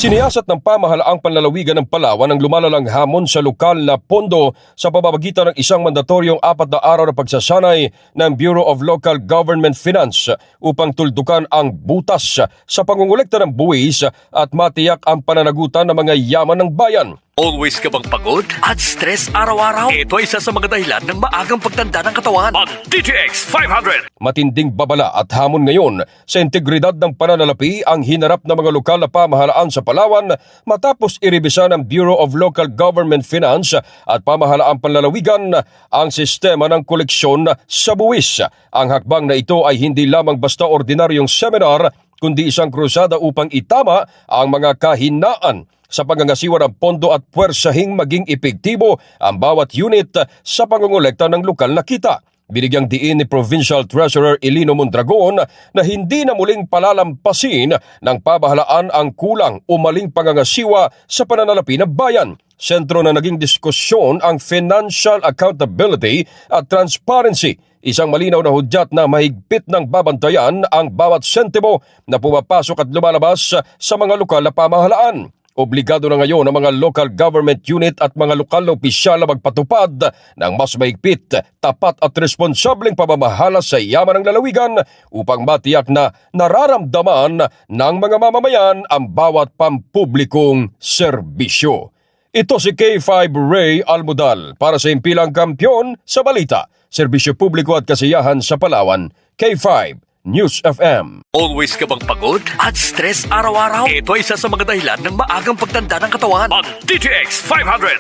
Isiniyasat ng pamahalaang panlalawigan ng Palawan ang lumalalang hamon sa lokal na pondo sa pamamagitan ng isang mandatoryong 4 na araw na pagsasanay ng Bureau of Local Government Finance upang tuldukan ang butas sa pangungulekta ng buwis at matiyak ang pananagutan ng mga yaman ng bayan. Always ka bang pagod at stress araw-araw? Ito ay isa sa mga dahilan ng maagang pagtanda ng katawan. Ang DTX 500! Matinding babala at hamon ngayon sa integridad ng pananalapi ang hinarap ng mga lokal na pamahalaan sa Palawan matapos irebisa ng Bureau of Local Government Finance at pamahalaang panlalawigan ang sistema ng koleksyon sa buwis. Ang hakbang na ito ay hindi lamang basta ordinaryong seminar kundi isang krusada upang itama ang mga kahinaan sa pangangasiwa ng pondo at puwersahing maging epektibo ang bawat unit sa pangungulekta ng lokal na kita. Binigyang diin ni Provincial Treasurer Elino Mondragon na hindi na muling palalampasin ng pamahalaan ang kulang o maling pangangasiwa sa pananalapi ng bayan. Sentro na naging diskusyon ang financial accountability at transparency. Isang malinaw na hudyat na mahigpit ng babantayan ang bawat sentimo na pumapasok at lumalabas sa mga lokal na pamahalaan. Obligado na ngayon ang mga local government unit at mga lokal na opisyal na magpatupad ng mas mahigpit, tapat at responsableng pamamahala sa yaman ng lalawigan upang matiyak na nararamdaman ng mga mamamayan ang bawat pampublikong serbisyo. Ito si K5 Ray Almudal para sa Impilang Kampiyon sa Balita, Serbisyo Publiko at Kasiyahan sa Palawan, K5 News FM. Always ka bang pagod at stress araw-araw? Ito ay isa sa mga dahilan ng maagang pagtanda ng katawan. Ang DTX 500!